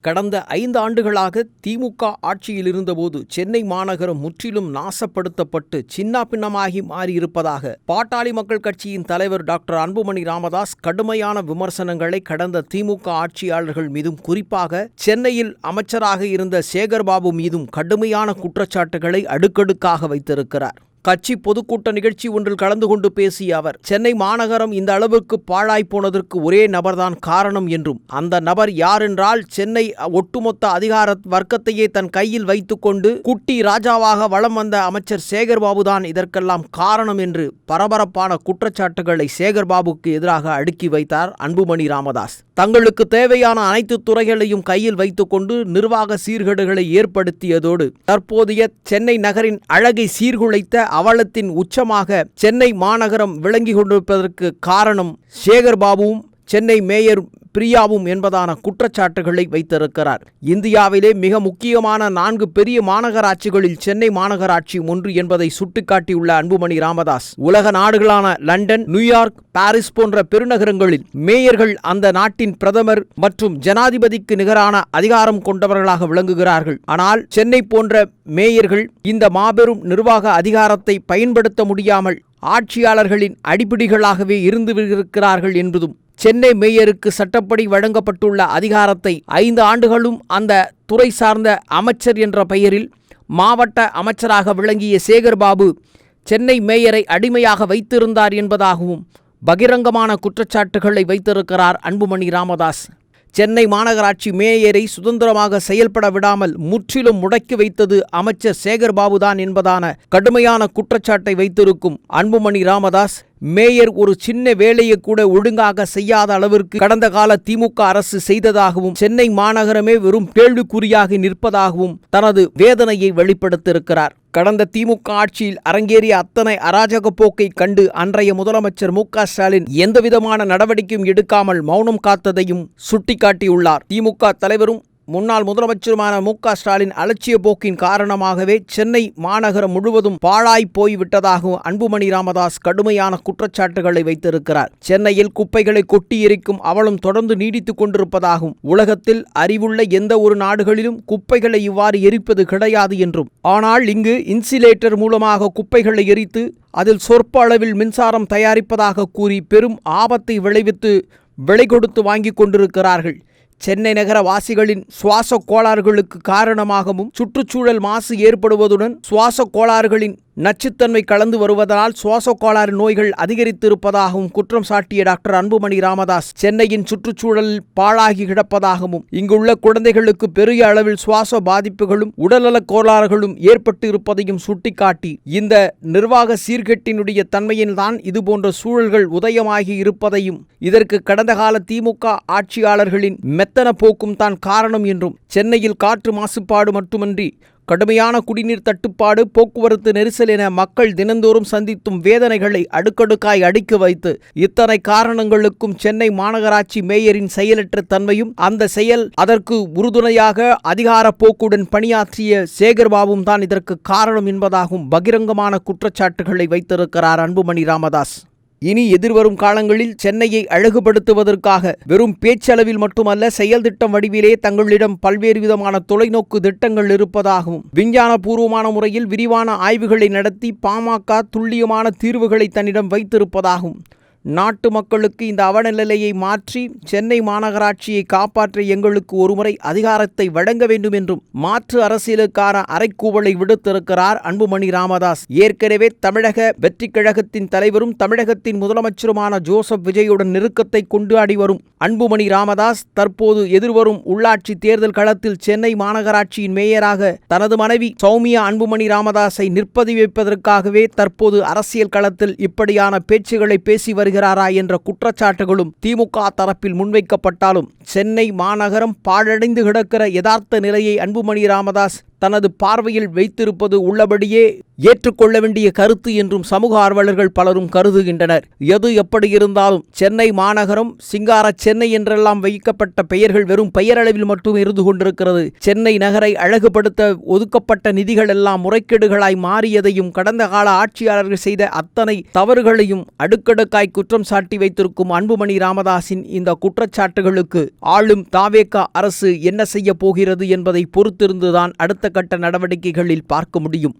கடந்த 5 ஆண்டுகளாக திமுக ஆட்சியில் இருந்தபோது சென்னை மாநகரம் முற்றிலும் நாசப்படுத்தப்பட்டு சின்னாபின்னமாகி மாறியிருப்பதாக பாட்டாளி மக்கள் கட்சியின் தலைவர் டாக்டர் அன்புமணி ராமதாஸ் கடுமையான விமர்சனங்களை கடந்த திமுக ஆட்சியாளர்கள் மீதும், குறிப்பாக சென்னையில் அமைச்சராக இருந்த சேகர்பாபு மீதும் கடுமையான குற்றச்சாட்டுகளை அடுக்கடுக்காக வைத்திருக்கிறார். கட்சி பொதுக்கூட்ட நிகழ்ச்சி ஒன்றில் கலந்து கொண்டு பேசிய அவர், சென்னை மாநகரம் இந்த அளவுக்கு பாழாய்ப்போனதற்கு ஒரே நபர்தான் காரணம் என்றும், அந்த நபர் யாரென்றால் சென்னை ஒட்டுமொத்த அதிகார வர்க்கத்தையே தன் கையில் வைத்துக்கொண்டு குட்டி ராஜாவாக வலம் வந்த அமைச்சர் சேகர்பாபுதான் இதற்கெல்லாம் காரணம் என்று பரபரப்பான குற்றச்சாட்டுகளை சேகர்பாபுக்கு எதிராக அடுக்கி வைத்தார் அன்புமணி ராமதாஸ். தங்களுக்கு தேவையான அனைத்து துறைகளையும் கையில் வைத்துக்கொண்டு நிர்வாக சீர்கேடுகளை ஏற்படுத்தியதோடு தற்போதைய சென்னை நகரின் அழகை சீர்குலைத்த அவலத்தின் உச்சமாக சென்னை மாநகரம் விளங்கி கொண்டிருப்பதற்கு காரணம் சேகர்பாபுவும் சென்னை மேயர் பிரியாவும் என்பதான குற்றச்சாட்டுகளை வைத்திருக்கிறார். இந்தியாவிலே மிக முக்கியமான 4 பெரிய மாநகராட்சிகளில் சென்னை மாநகராட்சி ஒன்று என்பதை சுட்டிக்காட்டியுள்ள அன்புமணி ராமதாஸ், உலக நாடுகளான லண்டன், நியூயார்க், பாரிஸ் போன்ற பெருநகரங்களில் மேயர்கள் அந்த நாட்டின் பிரதமர் மற்றும் ஜனாதிபதிக்கு நிகரான அதிகாரம் கொண்டவர்களாக விளங்குகிறார்கள். ஆனால் சென்னை போன்ற மேயர்கள் இந்த மாபெரும் நிர்வாக அதிகாரத்தை பயன்படுத்த முடியாமல் ஆட்சியாளர்களின் அடிப்பிடிகளாகவே இருந்திருக்கிறார்கள் என்பதும், சென்னை மேயருக்கு சட்டப்படி வழங்கப்பட்டுள்ள அதிகாரத்தை 5 ஆண்டுகளும் அந்த துறை சார்ந்த அமைச்சர் என்ற பெயரில் மாவட்ட அமைச்சராக விளங்கிய சேகர்பாபு சென்னை மேயரை அடிமையாக வைத்திருந்தார் என்பதாகவும் பகிரங்கமான குற்றச்சாட்டுகளை வைத்திருக்கிறார் அன்புமணி ராமதாஸ். சென்னை மாநகராட்சி மேயரை சுதந்திரமாக செயல்பட விடாமல் முற்றிலும் முடக்கி வைத்தது அமைச்சர் சேகர்பாபுதான் என்பதான கடுமையான குற்றச்சாட்டை வைத்திருக்கும் அன்புமணி ராமதாஸ், மேயர் ஒரு சின்ன வேலையை கூட ஒழுங்காக செய்யாத அளவிற்கு கடந்த கால திமுக அரசு செய்ததாகவும், சென்னை மாநகரமே வெறும் கேள்விக்குறியாகி நிற்பதாகவும் தனது வேதனையை வெளிப்படுத்தியிருக்கிறார். கடந்த திமுக ஆட்சியில் அரங்கேறிய அத்தனை அராஜக போக்கை கண்டு அன்றைய முதலமைச்சர் மு.க.ஸ்டாலின் எந்தவிதமான நடவடிக்கையும் எடுக்காமல் மௌனம் காத்ததையும் சுட்டிக்காட்டியுள்ளார். திமுக தலைவரும் முன்னாள் முதலமைச்சருமான மு.க.ஸ்டாலின் அலட்சிய போக்கின் காரணமாகவே சென்னை மாநகரம் முழுவதும் பாழாய் போய்விட்டதாகவும் அன்புமணி ராமதாஸ் கடுமையான குற்றச்சாட்டுகளை வைத்திருக்கிறார். சென்னையில் குப்பைகளை கொட்டி எரிக்கும் அவலம் தொடர்ந்து நீடித்துக் கொண்டிருப்பதாகவும், உலகத்தில் அறிவுள்ள எந்த ஒரு நாடுகளிலும் குப்பைகளை இவ்வாறு எரிப்பது கிடையாது என்றும், ஆனால் இங்கு இன்சிலேட்டர் மூலமாக குப்பைகளை எரித்து அதில் சொற்ப அளவில் மின்சாரம் தயாரிப்பதாக கூறி பெரும் ஆபத்தை விளைவித்து விலை கொடுத்து வாங்கிக் கொண்டிருக்கிறார்கள். சென்னை நகர வாசிகளின் சுவாச கோளாறுகளுக்கு காரணமாகவும், சுற்றுச்சூழல் மாசு ஏற்படுவதுடன் சுவாச கோளாறுகளின் நச்சுத்தன்மை கலந்து வருவதால் சுவாச கோளாறு நோய்கள் அதிகரித்திருப்பதாகவும் குற்றம் சாட்டிய டாக்டர் அன்புமணி ராமதாஸ், சென்னையின் சுற்றுச்சூழலில் பாழாகி கிடப்பதாகவும், இங்குள்ள குழந்தைகளுக்கு பெரிய அளவில் சுவாச பாதிப்புகளும் உடல்நலக் கோளாறுகளும் ஏற்பட்டு இருப்பதையும் சுட்டிக்காட்டி, இந்த நிர்வாக சீர்கேட்டினுடைய தன்மையில்தான் இதுபோன்ற சூழல்கள் உதயமாகி இருப்பதையும், இதற்கு கடந்த கால திமுக ஆட்சியாளர்களின் மெத்தன போக்கும் தான் காரணம் என்றும், சென்னையில் காற்று மாசுபாடு மட்டுமன்றி கடுமையான குடிநீர் தட்டுப்பாடு, போக்குவரத்து நெரிசல் என மக்கள் தினந்தோறும் சந்தித்தும் வேதனைகளை அடுக்கடுக்காய் அடுக்கி வைத்து, இத்தனை காரணங்களுக்கும் சென்னை மாநகராட்சி மேயரின் செயலற்ற தன்மையும், அந்த செயல் அதற்கு உறுதுணையாக அதிகார போக்குடன் பணியாற்றிய சேகர்பாபுவும் தான் இதற்கு காரணம் என்பதாகவும் பகிரங்கமான குற்றச்சாட்டுகளை வைத்திருக்கிறார் அன்புமணி ராமதாஸ். இனி எதிர்வரும் காலங்களில் சென்னையை அழகுபடுத்துவதற்காக வெறும் பேச்சளவில் மட்டுமல்ல, செயல் திட்டம் வடிவிலே தங்களிடம் பல்வேறு விதமான தொலைநோக்கு திட்டங்கள் இருப்பதாகவும், விஞ்ஞானபூர்வமான முறையில் விரிவான ஆய்வுகளை நடத்தி பாமக துல்லியமான தீர்வுகளை தன்னிடம் வைத்திருப்பதாகவும், நாட்டு மக்களுக்கு இந்த அவலநிலையை மாற்றி சென்னை மாநகராட்சியை காப்பாற்ற எங்களுக்கு ஒருமுறை அதிகாரத்தை வழங்க வேண்டும் என்றும் மாற்று அரசியலுக்கான அறைக்கூவலை விடுத்திருக்கிறார் அன்புமணி ராமதாஸ். ஏற்கனவே தமிழக வெற்றி கழகத்தின் தலைவரும் தமிழகத்தின் முதலமைச்சருமான ஜோசப் விஜயுடன் நெருக்கத்தை கொண்டாடி வரும் அன்புமணி ராமதாஸ் தற்போது எதிர்வரும் உள்ளாட்சி தேர்தல் களத்தில் சென்னை மாநகராட்சியின் மேயராக தனது மனைவி சௌமியா அன்புமணி ராமதாஸை நிற்பதி வைப்பதற்காகவே தற்போது அரசியல் களத்தில் இப்படியான பேச்சுகளை பேசி வருகிறாரா என்ற குற்றச்சாட்டுகளும் திமுக தரப்பில் முன்வைக்கப்பட்டாலும், சென்னை மாநகரம் பாழடைந்து கிடக்கிற யதார்த்த நிலையை அன்புமணி ராமதாஸ் தனது பார்வையில் வைத்திருப்பது உள்ளபடியே ஏற்றுக்கொள்ள வேண்டிய கருத்து என்றும் சமூக ஆர்வலர்கள் பலரும் கருதுகின்றனர். எது எப்படி இருந்தாலும் சென்னை மாநகரம் சிங்கார சென்னை என்றெல்லாம் வைக்கப்பட்ட பெயர்கள் வெறும் பெயரளவில் மட்டும் இருந்து கொண்டிருக்கிறது. சென்னை நகரை அழகுபடுத்த ஒதுக்கப்பட்ட நிதிகள் எல்லாம் முறைகேடுகளாய் மாறியதையும் கடந்த கால ஆட்சியாளர்கள் செய்த அத்தனை தவறுகளையும் அடுக்கடுக்காய் குற்றம் சாட்டி வைத்திருக்கும் அன்புமணி ராமதாஸின் இந்த குற்றச்சாட்டுகளுக்கு ஆளும் தாவேகா அரசு என்ன செய்ய போகிறது என்பதை பொறுத்திருந்துதான் அடுத்த கட்ட நடவடிக்கைகளில் பார்க்க முடியும்.